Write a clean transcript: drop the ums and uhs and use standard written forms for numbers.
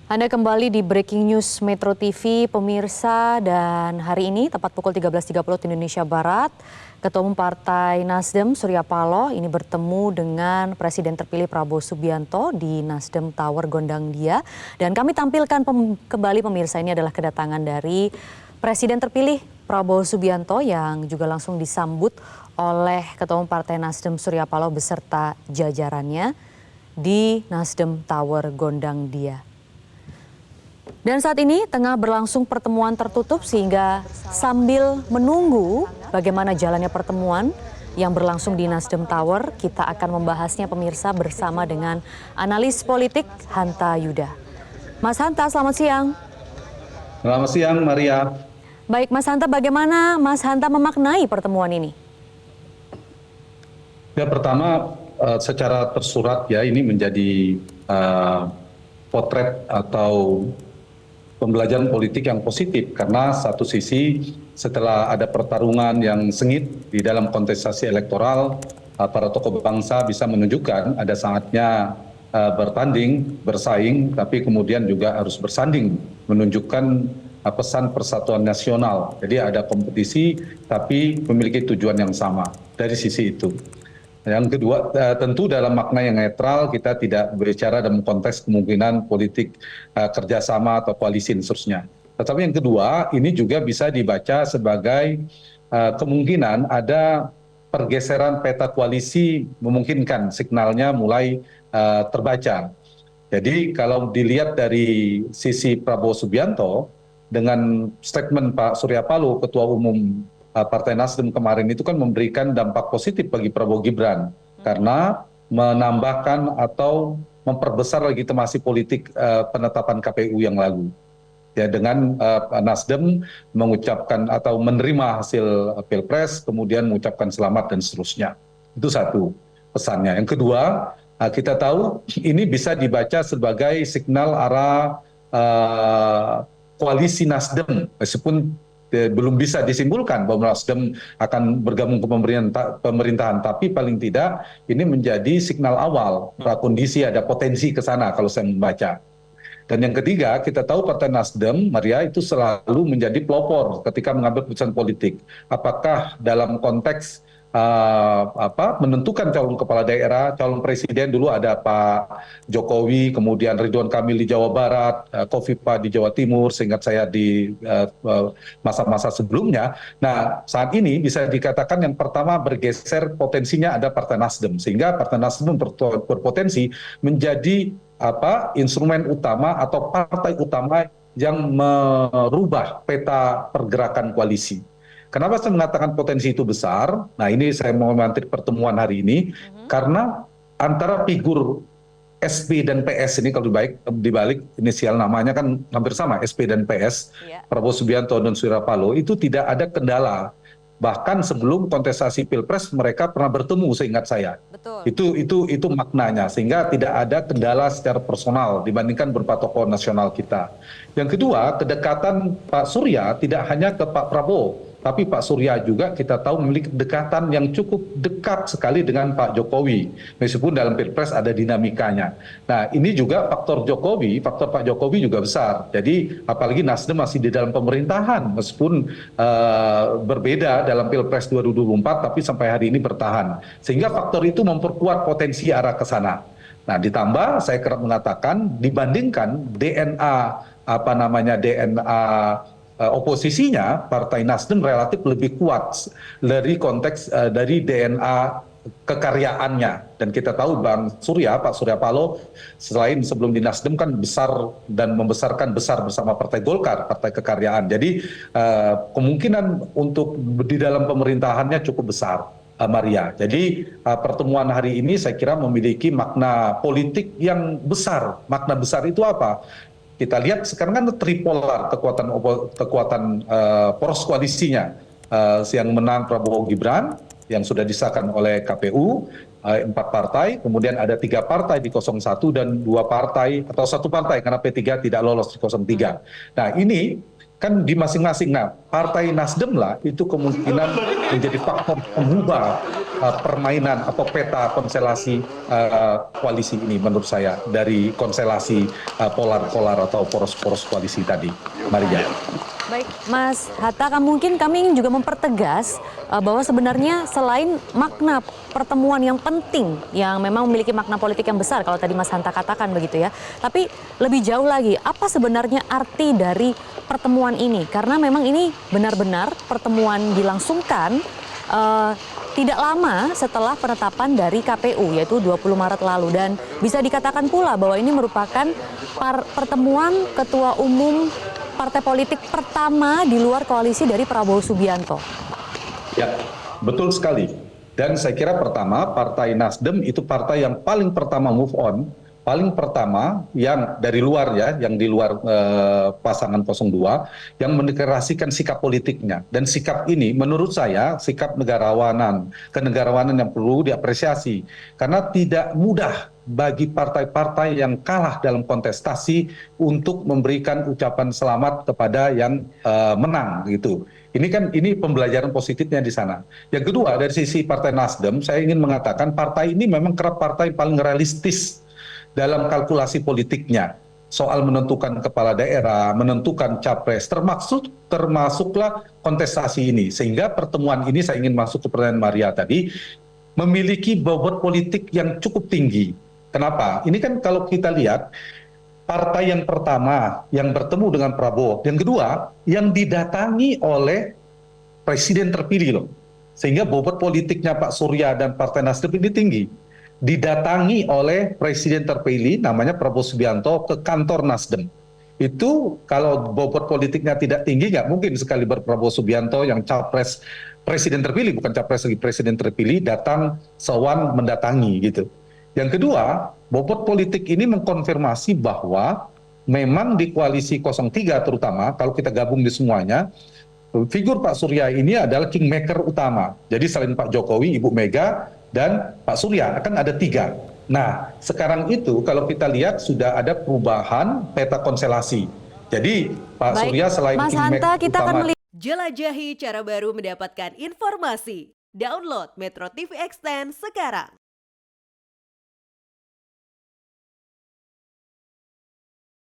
Anda kembali di Breaking News Metro TV, pemirsa, dan hari ini tepat pukul 13.30 Indonesia Barat, Ketua Umum Partai Nasdem Surya Paloh ini bertemu dengan Presiden terpilih Prabowo Subianto di Nasdem Tower Gondangdia. Dan kami tampilkan kembali pemirsa, ini adalah kedatangan dari Presiden terpilih Prabowo Subianto yang juga langsung disambut oleh Ketua Umum Partai Nasdem Surya Paloh beserta jajarannya di Nasdem Tower Gondangdia. Dan saat ini tengah berlangsung pertemuan tertutup sehingga sambil menunggu bagaimana jalannya pertemuan yang berlangsung di Nasdem Tower, kita akan membahasnya pemirsa bersama dengan analis politik Hanta Yuda. Mas Hanta, selamat siang. Selamat siang, Maria. Baik, Mas Hanta, bagaimana Mas Hanta memaknai pertemuan ini? Ya, pertama secara tersurat ya ini menjadi potret atau pembelajaran politik yang positif, karena satu sisi setelah ada pertarungan yang sengit di dalam kontestasi elektoral, para tokoh bangsa bisa menunjukkan ada saatnya bertanding, bersaing, tapi kemudian juga harus bersanding, menunjukkan pesan persatuan nasional. Jadi ada kompetisi tapi memiliki tujuan yang sama dari sisi itu. Yang kedua, tentu dalam makna yang netral, kita tidak berbicara dalam konteks kemungkinan politik kerjasama atau koalisi dan seterusnya. Tetapi yang kedua, ini juga bisa dibaca sebagai kemungkinan ada pergeseran peta koalisi, memungkinkan signalnya mulai terbaca. Jadi kalau dilihat dari sisi Prabowo Subianto, dengan statement Pak Surya Paloh, Ketua Umum Partai Nasdem kemarin itu kan memberikan dampak positif bagi Prabowo Gibran, karena menambahkan atau memperbesar legitimasi politik penetapan KPU yang lalu. Ya, dengan Nasdem mengucapkan atau menerima hasil Pilpres, kemudian mengucapkan selamat dan seterusnya. Itu satu pesannya. Yang kedua, kita tahu ini bisa dibaca sebagai signal arah koalisi Nasdem, meskipun belum bisa disimpulkan bahwa Nasdem akan bergabung ke pemerintahan, tapi paling tidak ini menjadi signal awal prakondisi ada potensi ke sana kalau saya membaca. Dan yang ketiga, kita tahu Partai Nasdem, Maria, itu selalu menjadi pelopor ketika mengambil keputusan politik. Apakah dalam konteks menentukan calon kepala daerah, calon presiden, dulu ada Pak Jokowi, kemudian Ridwan Kamil di Jawa Barat, Kofifa di Jawa Timur, seingat saya di masa-masa sebelumnya. Nah, saat ini bisa dikatakan yang pertama bergeser potensinya ada Partai Nasdem, sehingga Partai Nasdem berpotensi menjadi instrumen utama atau partai utama yang merubah peta pergerakan koalisi. Kenapa saya mengatakan potensi itu besar? Nah, ini saya mau memantik pertemuan hari ini, karena antara figur SP dan PS ini, kalau dibalik inisial namanya kan hampir sama, SP dan PS, Prabowo Subianto dan Surya Paloh, itu tidak ada kendala. Bahkan sebelum kontestasi Pilpres mereka pernah bertemu, seingat saya. Betul. Itu maknanya, sehingga tidak ada kendala secara personal dibandingkan beberapa tokoh nasional kita. Yang kedua, kedekatan Pak Surya tidak hanya ke Pak Prabowo, tapi Pak Surya juga kita tahu memiliki kedekatan yang cukup dekat sekali dengan Pak Jokowi, meskipun dalam Pilpres ada dinamikanya. Nah, ini juga faktor Pak Jokowi juga besar. Jadi apalagi Nasdem masih di dalam pemerintahan, meskipun berbeda dalam Pilpres 2024, tapi sampai hari ini bertahan. Sehingga faktor itu memperkuat potensi arah ke sana. Nah, ditambah saya kerap mengatakan dibandingkan DNA oposisinya, Partai Nasdem relatif lebih kuat dari konteks dari DNA kekaryaannya. Dan kita tahu Pak Surya Paloh selain sebelum di Nasdem kan besar dan membesarkan besar bersama Partai Golkar, Partai Kekaryaan. Jadi kemungkinan untuk di dalam pemerintahannya cukup besar, Maria. Jadi pertemuan hari ini saya kira memiliki makna politik yang besar. Makna besar itu apa? Kita lihat sekarang kan tripolar kekuatan poros koalisinya, yang menang Prabowo Gibran yang sudah disahkan oleh KPU, 4 partai, kemudian ada 3 partai di 01 dan 2 partai atau 1 partai karena P3 tidak lolos di 03. Nah, ini kan di masing-masing. Nah, Partai Nasdem lah itu kemungkinan menjadi faktor pengubah permainan atau peta konstelasi koalisi ini menurut saya dari konstelasi polar-polar atau poros-poros koalisi tadi. Maria. Baik, Mas Hatta, mungkin kami ingin juga mempertegas bahwa sebenarnya selain makna pertemuan yang penting, yang memang memiliki makna politik yang besar, kalau tadi Mas Hanta katakan begitu ya, tapi lebih jauh lagi, apa sebenarnya arti dari pertemuan ini? Karena memang ini benar-benar pertemuan dilangsungkan tidak lama setelah penetapan dari KPU, yaitu 20 Maret lalu. Dan bisa dikatakan pula bahwa ini merupakan pertemuan ketua umum partai politik pertama di luar koalisi dari Prabowo Subianto. Ya, betul sekali. Dan saya kira pertama, Partai Nasdem itu partai yang paling pertama move on, paling pertama yang dari luar ya, yang di luar pasangan 02, yang mendeklarasikan sikap politiknya. Dan sikap ini menurut saya sikap negarawanan, kenegarawanan yang perlu diapresiasi. Karena tidak mudah bagi partai-partai yang kalah dalam kontestasi untuk memberikan ucapan selamat kepada yang menang gitu. Ini pembelajaran positifnya di sana. Yang kedua, dari sisi Partai Nasdem, saya ingin mengatakan partai ini memang kerap partai paling realistis dalam kalkulasi politiknya. Soal menentukan kepala daerah, menentukan capres, termasuklah kontestasi ini. Sehingga pertemuan ini saya ingin masuk ke pertanyaan Maria tadi, memiliki bobot politik yang cukup tinggi. Kenapa? Ini kan kalau kita lihat, partai yang pertama yang bertemu dengan Prabowo, yang kedua yang didatangi oleh presiden terpilih loh. Sehingga bobot politiknya Pak Surya dan Partai Nasdem ini tinggi. Didatangi oleh presiden terpilih namanya Prabowo Subianto ke kantor Nasdem. Itu kalau bobot politiknya tidak tinggi, nggak mungkin sekali Prabowo Subianto yang capres presiden terpilih, bukan capres lagi presiden terpilih, datang sewan mendatangi gitu. Yang kedua, bobot politik ini mengkonfirmasi bahwa memang di koalisi 03 terutama, kalau kita gabung di semuanya, figur Pak Surya ini adalah kingmaker utama. Jadi selain Pak Jokowi, Ibu Mega, dan Pak Surya akan ada 3. Nah, sekarang itu kalau kita lihat sudah ada perubahan peta konstelasi. Jadi Pak Surya selain Mas Hanta, kita utama. akan Jelajahi cara baru mendapatkan informasi. Download Metro TV Extend sekarang.